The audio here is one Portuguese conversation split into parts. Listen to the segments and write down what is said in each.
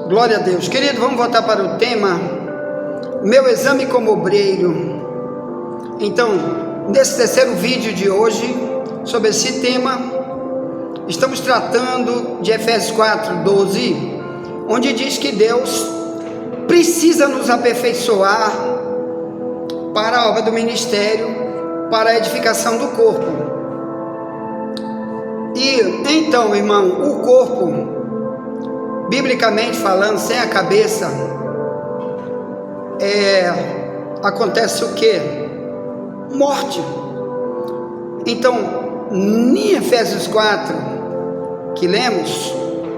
Glória a Deus. Querido, vamos voltar para o tema Meu exame como obreiro. Então, nesse terceiro vídeo de hoje, sobre esse tema, estamos tratando de Efésios 4:12, onde diz que Deus precisa nos aperfeiçoar para a obra do ministério, para a edificação do corpo. E então, irmão, o corpo, biblicamente falando, sem a cabeça, acontece o que? Morte. Então, em Efésios 4, que lemos,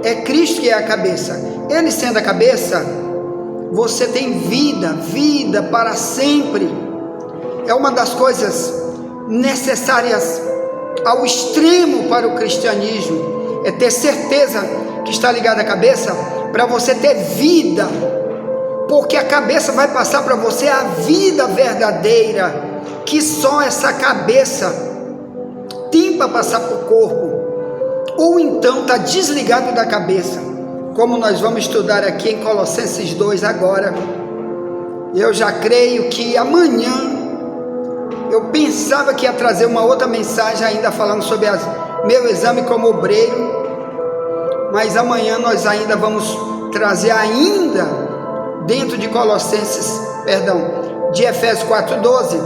é Cristo que é a cabeça. Ele sendo a cabeça, você tem vida para sempre. É uma das coisas necessárias ao extremo para o cristianismo, é ter certeza que está ligado à cabeça, para você ter vida, porque a cabeça vai passar para você a vida verdadeira, que só essa cabeça tem para passar para o corpo, ou então está desligado da cabeça, como nós vamos estudar aqui em Colossenses 2 agora. Eu já creio que amanhã, eu pensava que ia trazer uma outra mensagem ainda falando sobre meu exame como obreiro, mas amanhã nós ainda vamos trazer ainda dentro de de Efésios 4:12,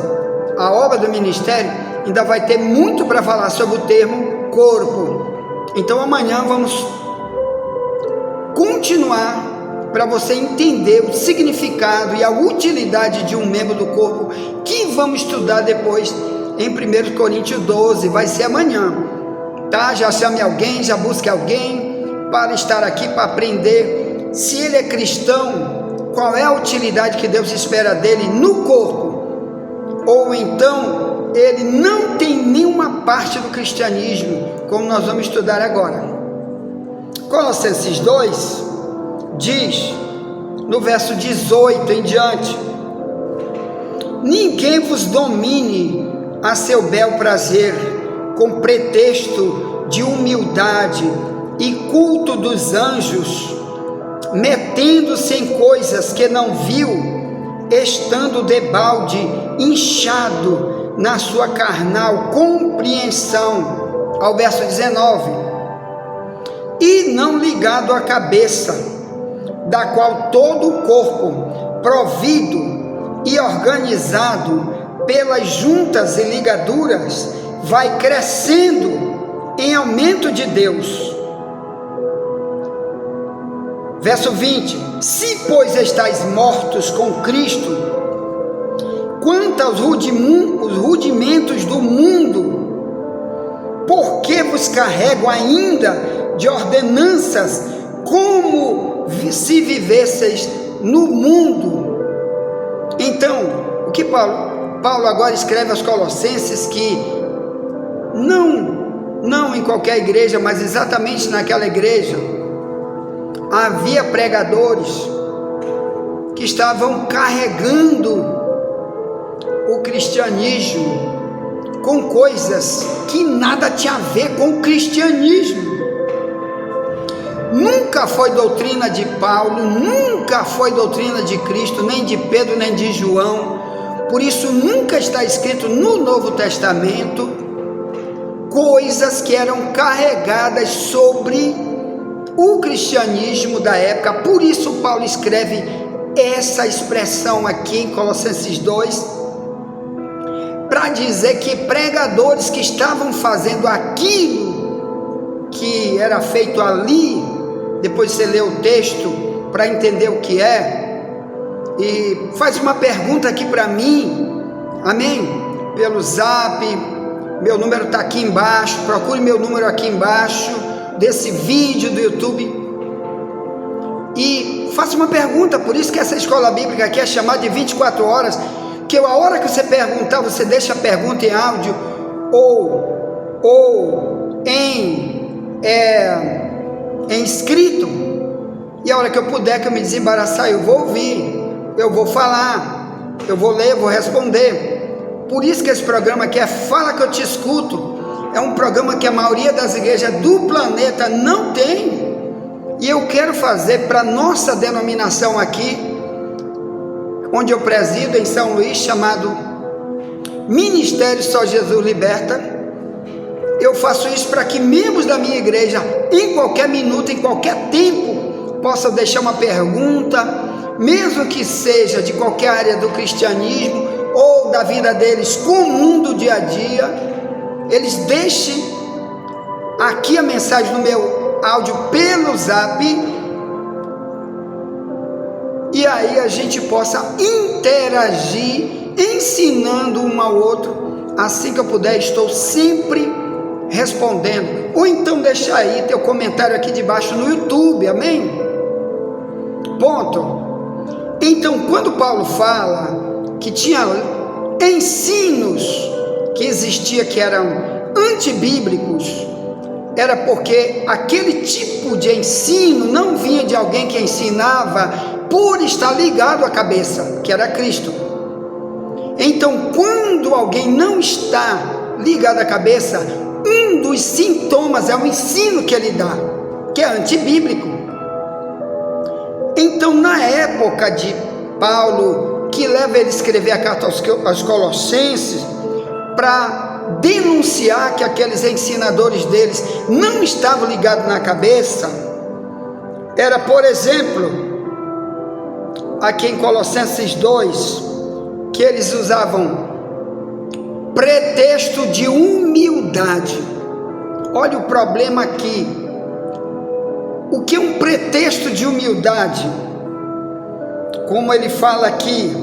a obra do ministério. Ainda vai ter muito para falar sobre o termo corpo. Então amanhã vamos continuar para você entender o significado e a utilidade de um membro do corpo, que vamos estudar depois em 1 Coríntios 12, vai ser amanhã, tá? Já chame alguém, já busque alguém para estar aqui, para aprender se ele é cristão, qual é a utilidade que Deus espera dele no corpo, ou então ele não tem nenhuma parte do cristianismo, como nós vamos estudar agora. Colossenses 2 diz, no verso 18 em diante: ninguém vos domine a seu bel prazer, com pretexto de humildade e culto dos anjos, metendo-se em coisas que não viu, estando debalde inchado na sua carnal compreensão, ao verso 19, e não ligado à cabeça, da qual todo o corpo, provido e organizado pelas juntas e ligaduras, vai crescendo em aumento de Deus. Verso 20: se pois estáis mortos com Cristo, quanto aos rudimentos do mundo, por que vos carrego ainda de ordenanças, como se vivesseis no mundo? Então, o que Paulo agora escreve aos Colossenses, que não em qualquer igreja, mas exatamente naquela igreja, havia pregadores que estavam carregando o cristianismo com coisas que nada tinha a ver com o cristianismo. Nunca foi doutrina de Paulo, nunca foi doutrina de Cristo, nem de Pedro, nem de João. Por isso nunca está escrito no Novo Testamento coisas que eram carregadas sobre o cristianismo da época. Por isso Paulo escreve essa expressão aqui em Colossenses 2, para dizer que pregadores que estavam fazendo aquilo que era feito ali, depois você lê o texto para entender o que é, e faz uma pergunta aqui para mim, amém? Pelo zap, meu número está aqui embaixo, procure meu número aqui embaixo desse vídeo do YouTube, e faça uma pergunta. Por isso que essa escola bíblica aqui é chamada de 24 horas, que a hora que você perguntar, você deixa a pergunta em áudio ou em escrito, e a hora que eu puder, que eu me desembaraçar, eu vou ouvir, eu vou falar, eu vou ler, eu vou responder. Por isso que esse programa aqui é Fala que eu te escuto. É um programa que a maioria das igrejas do planeta não tem. E eu quero fazer para nossa denominação aqui, onde eu presido em São Luís, chamado Ministério Só Jesus Liberta. Eu faço isso para que membros da minha igreja, em qualquer minuto, em qualquer tempo, possam deixar uma pergunta, mesmo que seja de qualquer área do cristianismo ou da vida deles comum do dia a dia. Eles deixem aqui a mensagem no meu áudio pelo zap, e aí a gente possa interagir, ensinando um ao outro. Assim que eu puder, estou sempre respondendo, ou então deixa aí teu comentário aqui debaixo no YouTube, amém? Ponto. Então, quando Paulo fala que tinha ensinos que existia que eram antibíblicos, era porque aquele tipo de ensino não vinha de alguém que ensinava por estar ligado à cabeça, que era Cristo. Então, quando alguém não está ligado à cabeça, um dos sintomas é o ensino que ele dá, que é antibíblico. Então, na época de Paulo, que leva ele a escrever a carta aos Colossenses, para denunciar que aqueles ensinadores deles não estavam ligados na cabeça, era, por exemplo, aqui em Colossenses 2, que eles usavam pretexto de humildade. Olha o problema aqui. O que é um pretexto de humildade? Como ele fala aqui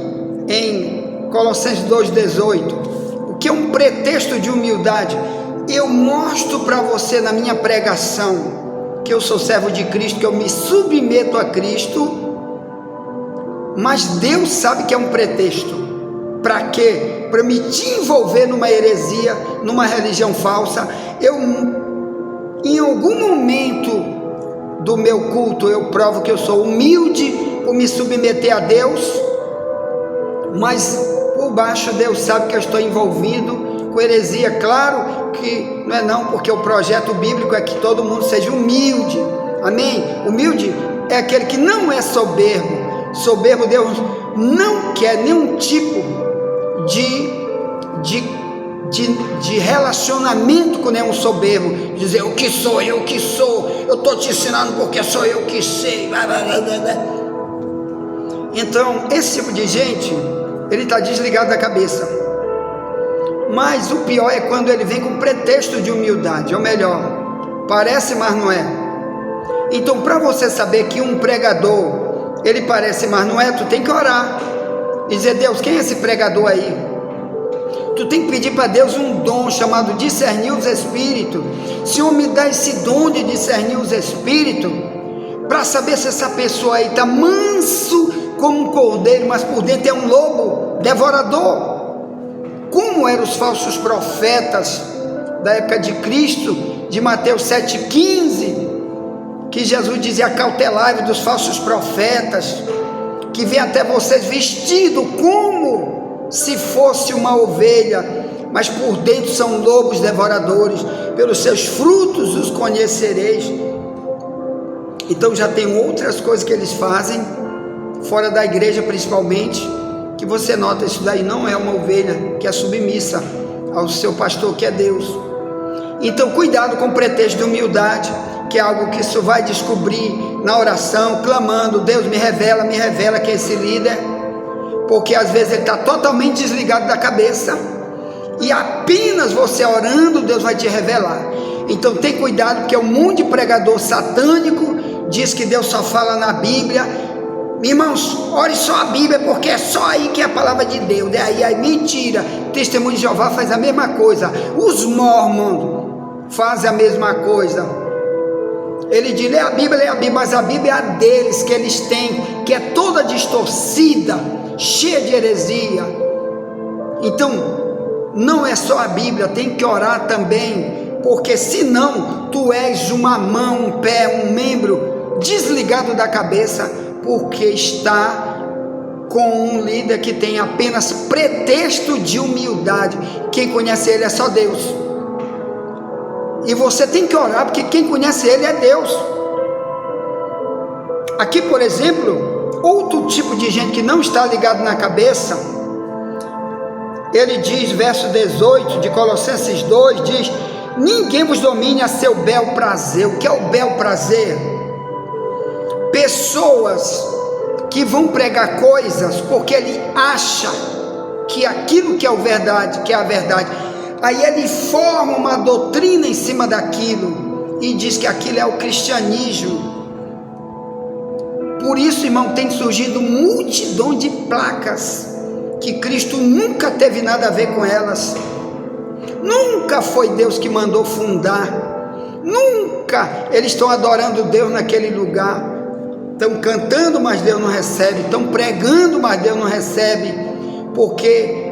em Colossenses 2,18, o que é um pretexto de humildade? Eu mostro para você na minha pregação que eu sou servo de Cristo, que eu me submeto a Cristo, mas Deus sabe que é um pretexto. Para quê? Para me te envolver numa heresia, numa religião falsa. Eu, em algum momento do meu culto, eu provo que eu sou humilde por me submeter a Deus, mas por baixo Deus sabe que eu estou envolvido com heresia. Claro que não é não, porque o projeto bíblico é que todo mundo seja humilde, amém? Humilde é aquele que não é soberbo. Soberbo, Deus não quer nenhum tipo de relacionamento com nenhum soberbo, dizer eu que sou, eu estou te ensinando porque sou eu que sei. Então esse tipo de gente, ele está desligado da cabeça. Mas o pior é quando ele vem com pretexto de humildade, ou melhor, parece, mas não é. Então, para você saber que um pregador, ele parece, mas não é, tu tem que orar e dizer: Deus, quem é esse pregador aí? Tu tem que pedir para Deus um dom chamado discernir os espíritos. Senhor, me dá esse dom de discernir os espíritos, para saber se essa pessoa aí está manso como um cordeiro, mas por dentro é um lobo devorador. Como eram os falsos profetas da época de Cristo, de Mateus 7,15, que Jesus dizia: acautelai-vos dos falsos profetas, que vêm até vocês vestido como se fosse uma ovelha, mas por dentro são lobos devoradores. Pelos seus frutos os conhecereis. Então já tem outras coisas que eles fazem fora da igreja, principalmente, que você nota: isso daí não é uma ovelha que é submissa ao seu pastor, que é Deus. Então cuidado com o pretexto de humildade, que é algo que isso vai descobrir na oração, clamando: Deus, me revela que é esse líder, porque às vezes ele está totalmente desligado da cabeça, e apenas você orando, Deus vai te revelar. Então tem cuidado, porque o mundo de pregador satânico diz que Deus só fala na Bíblia. Irmãos, ore só a Bíblia, porque é só aí que é a palavra de Deus. Aí mentira. O Testemunho de Jeová faz a mesma coisa, os Mormons fazem a mesma coisa. Ele diz: lê a Bíblia, mas a Bíblia é a deles, que eles têm, que é toda distorcida, cheia de heresia. Então não é só a Bíblia, tem que orar também, porque senão tu és uma mão, um pé, um membro desligado da cabeça, porque está com um líder que tem apenas pretexto de humildade. Quem conhece ele é só Deus, e você tem que orar, porque quem conhece ele é Deus. Aqui, por exemplo, outro tipo de gente que não está ligado na cabeça, ele diz, verso 18 de Colossenses 2, diz: ninguém vos domine a seu bel prazer. O que é o bel prazer? Pessoas que vão pregar coisas porque ele acha que aquilo que é a verdade, aí ele forma uma doutrina em cima daquilo e diz que aquilo é o cristianismo. Por isso, irmão, tem surgido multidão de placas que Cristo nunca teve nada a ver com elas. Nunca foi Deus que mandou fundar. Nunca. Eles estão adorando Deus naquele lugar. Estão cantando, mas Deus não recebe. Estão pregando, mas Deus não recebe. Porque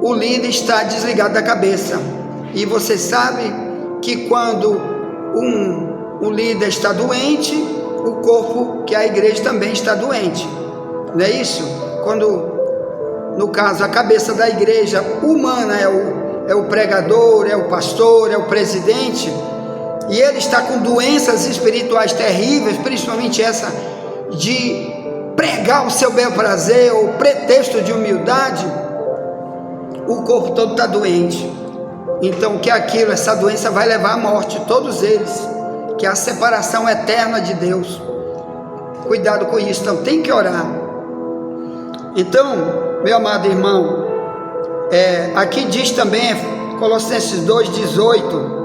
o líder está desligado da cabeça. E você sabe que quando um líder está doente, o corpo, que é a igreja, também está doente. Não é isso? Quando, no caso, a cabeça da igreja humana é o pregador, é o pastor, é o presidente, e ele está com doenças espirituais terríveis, principalmente essa de pregar o seu bel prazer, ou pretexto de humildade, o corpo todo está doente. Então o que é aquilo? Essa doença vai levar à morte, todos eles, que é a separação eterna de Deus. Cuidado com isso, então tem que orar. Então, meu amado irmão, aqui diz também, Colossenses 2,18,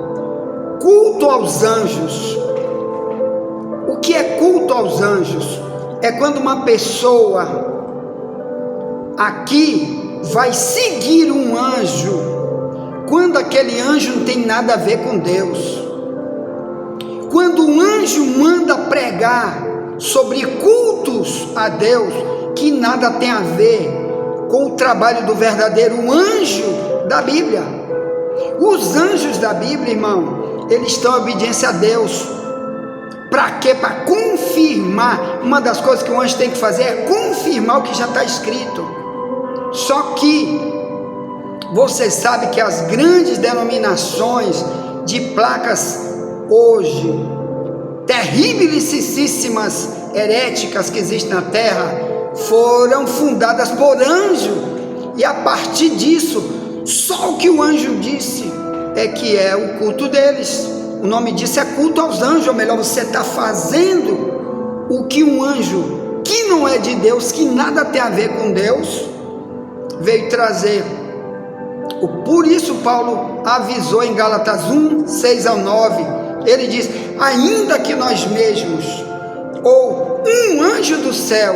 culto aos anjos. O que é culto aos anjos? É quando uma pessoa aqui vai seguir um anjo, quando aquele anjo não tem nada a ver com Deus. Quando um anjo manda pregar sobre cultos a Deus, que nada tem a ver com o trabalho do verdadeiro anjo da Bíblia. Os anjos da Bíblia, irmão, eles estão em obediência a Deus. Para quê? Para confirmar. Uma das coisas que um anjo tem que fazer é confirmar o que já está escrito. Só que você sabe que as grandes denominações de placas hoje, terríveis, heréticas que existem na terra, foram fundadas por anjo, e a partir disso, só o que o anjo disse é que é o culto deles. O nome disso é culto aos anjos, ou melhor, você está fazendo o que um anjo, que não é de Deus, que nada tem a ver com Deus, veio trazer. Por isso Paulo avisou em Gálatas 1, 6 ao 9, ele diz: ainda que nós mesmos, ou um anjo do céu,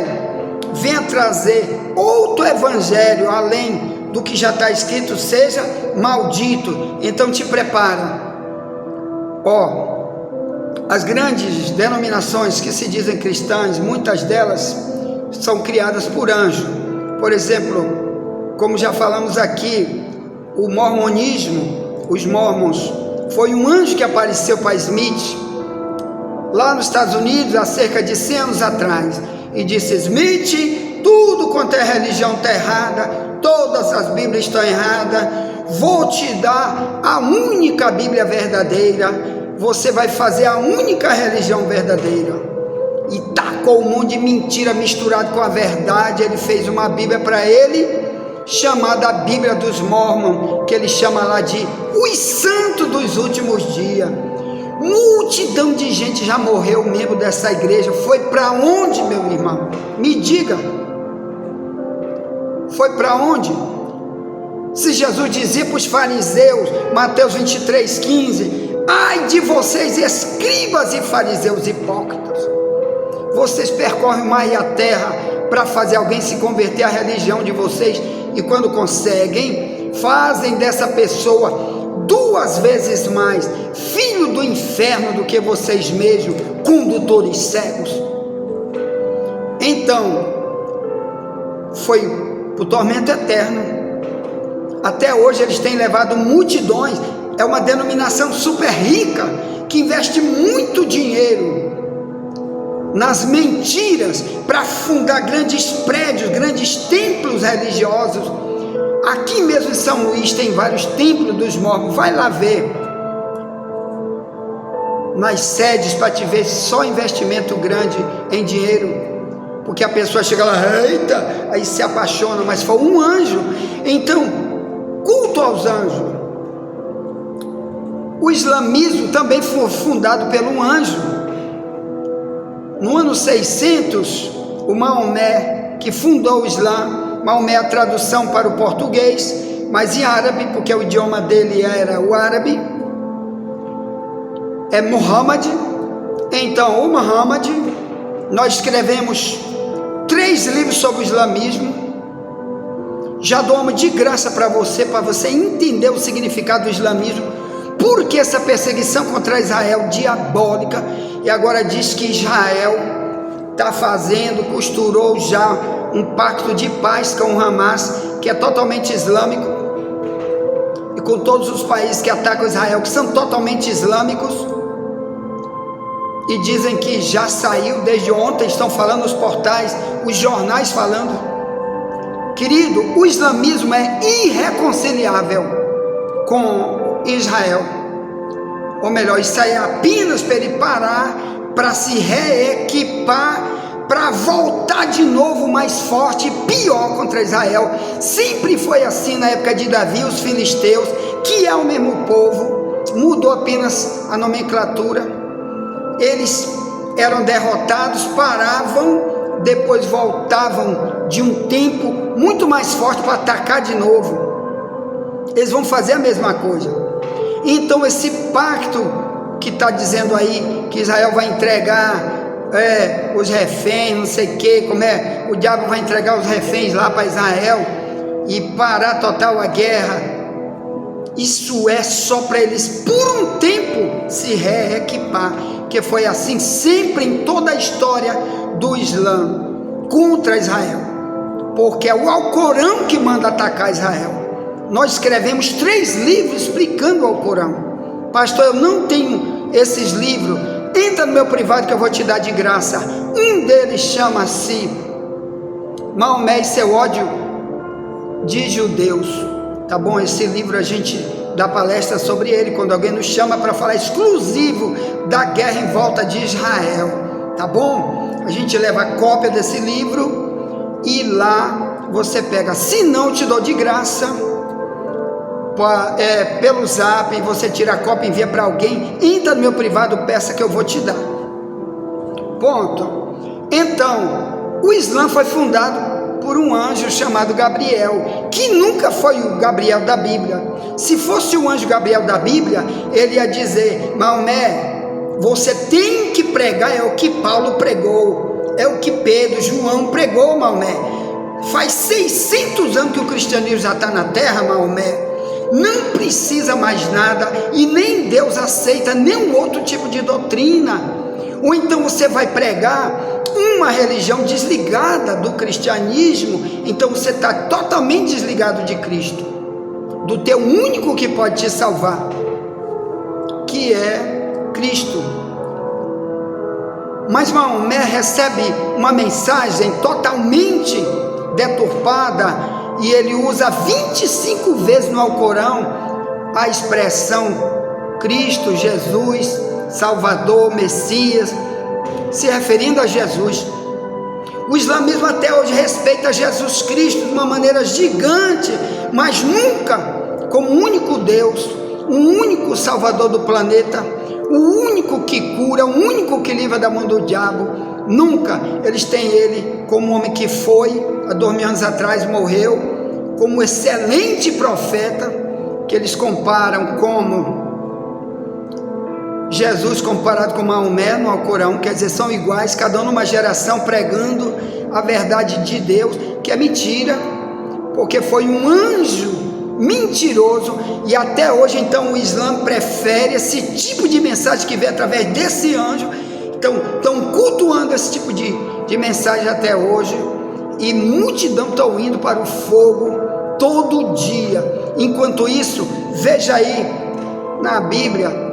venha trazer outro evangelho além do que já está escrito, seja maldito. Então te prepara. As grandes denominações que se dizem cristãs, muitas delas são criadas por anjo. Por exemplo, como já falamos aqui, o mormonismo, os mormons, foi um anjo que apareceu para Smith, lá nos Estados Unidos, há cerca de 100 anos atrás, e disse: Smith, tudo quanto é religião está errada, todas as Bíblias estão erradas, vou te dar a única Bíblia verdadeira, você vai fazer a única religião verdadeira. E tacou um monte de mentira misturado com a verdade. Ele fez uma Bíblia para ele, chamada a Bíblia dos Mormons, que ele chama lá de os santos dos últimos dias. Multidão de gente já morreu, membro dessa igreja. Foi para onde, meu irmão? Me diga. Foi para onde? Se Jesus dizia para os fariseus, Mateus 23,15, ai de vocês, escribas e fariseus hipócritas, vocês percorrem o mar e a terra para fazer alguém se converter à religião de vocês, e quando conseguem, fazem dessa pessoa 2 vezes mais filho do inferno do que vocês mesmos, condutores cegos. Então foi o tormento eterno. Até hoje eles têm levado multidões. É uma denominação super rica, que investe muito dinheiro nas mentiras para fundar grandes prédios, grandes templos religiosos. Aqui mesmo em São Luís tem vários templos dos mormons, vai lá ver. nas sedes para te ver só investimento grande em dinheiro, porque a pessoa chega lá, eita, aí se apaixona, mas foi um anjo. Então, culto aos anjos. O islamismo também foi fundado por um anjo. No ano 600, o Maomé, que fundou o Islã, Maomé é a tradução para o português, mas em árabe, porque o idioma dele era o árabe, é Muhammad. Então, o Muhammad, nós escrevemos 3 livros sobre o islamismo. Já dou de graça para você entender o significado do islamismo, porque essa perseguição contra Israel diabólica, e agora diz que Israel está costurou já um pacto de paz com o Hamas, que é totalmente islâmico, e com todos os países que atacam Israel, que são totalmente islâmicos, e dizem que já saiu desde ontem, estão falando nos portais, os jornais falando. Querido, o islamismo é irreconciliável com Israel, ou melhor, isso aí é apenas para ele parar, para se reequipar, para voltar de novo mais forte e pior contra Israel. Sempre foi assim na época de Davi, os filisteus, que é o mesmo povo, mudou apenas a nomenclatura. Eles eram derrotados, paravam, depois voltavam de um tempo muito mais forte para atacar de novo. Eles vão fazer a mesma coisa. Então esse pacto que está dizendo aí que Israel vai entregar os reféns, não sei o que, o diabo vai entregar os reféns lá para Israel e parar total a guerra, isso é só para eles por um tempo se reequipar, que foi assim sempre em toda a história do Islã contra Israel, porque é o Alcorão que manda atacar Israel. Nós escrevemos 3 livros explicando o Alcorão. Pastor, eu não tenho esses livros. Entra no meu privado que eu vou te dar de graça. Um deles chama-se Maomé e seu ódio de judeus. Tá bom? Esse livro a gente dá palestra sobre ele quando alguém nos chama para falar exclusivo da guerra em volta de Israel. Tá bom? A gente leva a cópia desse livro e lá você pega. Se não, eu te dou de graça pelo zap, e você tira a cópia e envia para alguém. Entra no meu privado, peça que eu vou te dar. Ponto. Então, o Islã foi fundado por um anjo chamado Gabriel, que nunca foi o Gabriel da Bíblia. Se fosse o anjo Gabriel da Bíblia, ele ia dizer: Maomé, você tem que pregar, é o que Paulo pregou, é o que Pedro, João pregou, Maomé. Faz 600 anos que o cristianismo já está na terra, Maomé. Não precisa mais nada, e nem Deus aceita nenhum outro tipo de doutrina. Ou então você vai pregar uma religião desligada do cristianismo, então você está totalmente desligado de Cristo, do teu único que pode te salvar, que é Cristo. Mas Maomé recebe uma mensagem totalmente deturpada, e ele usa 25 vezes no Alcorão a expressão Cristo, Jesus, Salvador, Messias, se referindo a Jesus. O islamismo até hoje respeita Jesus Cristo de uma maneira gigante, mas nunca como o único Deus, o único Salvador do planeta, o único que cura, o único que livra da mão do diabo. Nunca. Eles têm ele como um homem que foi, há 2000 anos atrás morreu, como um excelente profeta, que eles comparam como Jesus comparado com Maomé no Alcorão, quer dizer, são iguais, cada um numa geração pregando a verdade de Deus, que é mentira, porque foi um anjo mentiroso, e até hoje então o Islã prefere esse tipo de mensagem que vem através desse anjo. Então estão cultuando esse tipo de mensagem até hoje, e multidão estão indo para o fogo todo dia. Enquanto isso, veja aí na Bíblia,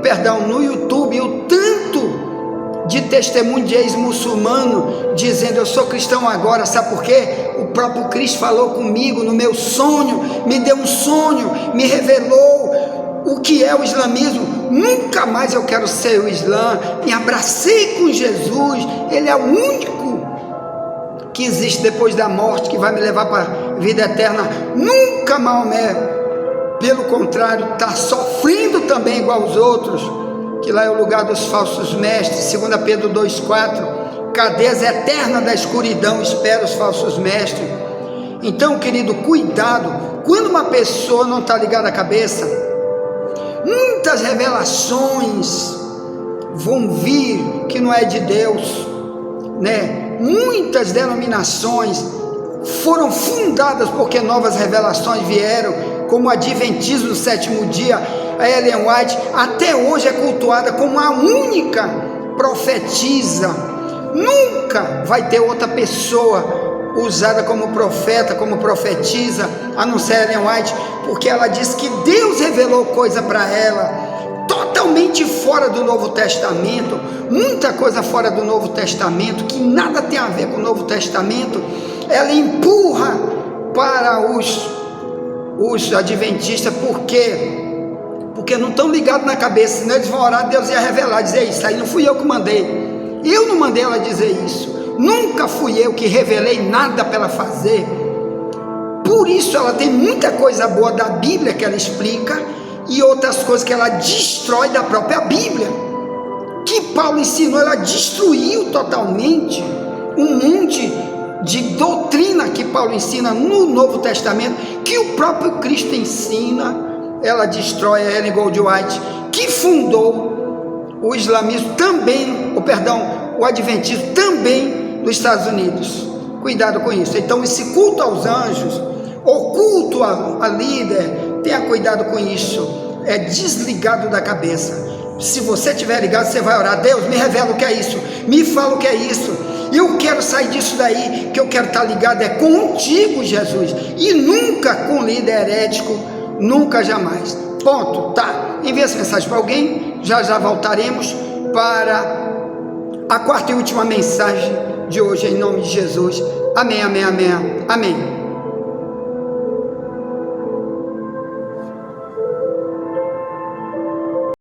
no YouTube, o tanto de testemunho de ex-muçulmano dizendo: eu sou cristão agora, sabe por quê? O próprio Cristo falou comigo no meu sonho, me deu um sonho, me revelou o que é o islamismo. nunca mais eu quero ser o Islã, me abracei com Jesus, Ele é o único que existe depois da morte, que vai me levar para a vida eterna. Nunca Maomé, pelo contrário, está sofrendo também igual aos outros, que lá é o lugar dos falsos mestres. 2 Pedro 2,4, cadeias eterna da escuridão espera os falsos mestres. Então, querido, cuidado, quando uma pessoa não está ligada à cabeça, muitas revelações vão vir que não é de Deus, né? Muitas denominações foram fundadas porque novas revelações vieram, como o Adventismo do sétimo dia. A Ellen White até hoje é cultuada como a única profetisa. Nunca vai ter outra pessoa usada como profeta, como profetisa, a não ser Ellen White, porque ela diz que Deus revelou coisa para ela totalmente fora do Novo Testamento, muita coisa fora do Novo Testamento, que nada tem a ver com o Novo Testamento. Ela empurra para os adventistas, porque não estão ligados na cabeça, senão eles vão orar, Deus ia revelar, dizer isso aí não fui eu que mandei, eu não mandei ela dizer isso, nunca fui eu que revelei nada para ela fazer. Por isso ela tem muita coisa boa da Bíblia que ela explica, e outras coisas que ela destrói da própria Bíblia, que Paulo ensinou. Ela destruiu totalmente um monte de doutrina que Paulo ensina no Novo Testamento, que o próprio Cristo ensina. Ela destrói. A Ellen White, que fundou o islamismo também, o adventismo também nos Estados Unidos. Cuidado com isso. Então, esse culto aos anjos, o culto a líder, tenha cuidado com isso, é desligado da cabeça. Se você estiver ligado, você vai orar, Deus, me revela o que é isso, me fala o que é isso, eu quero sair disso daí, que eu quero estar ligado é contigo, Jesus, e nunca com líder herético, nunca, jamais. Ponto, tá? Envie essa mensagem para alguém, já voltaremos para a quarta e última mensagem de hoje, em nome de Jesus. Amém, amém, amém, amém.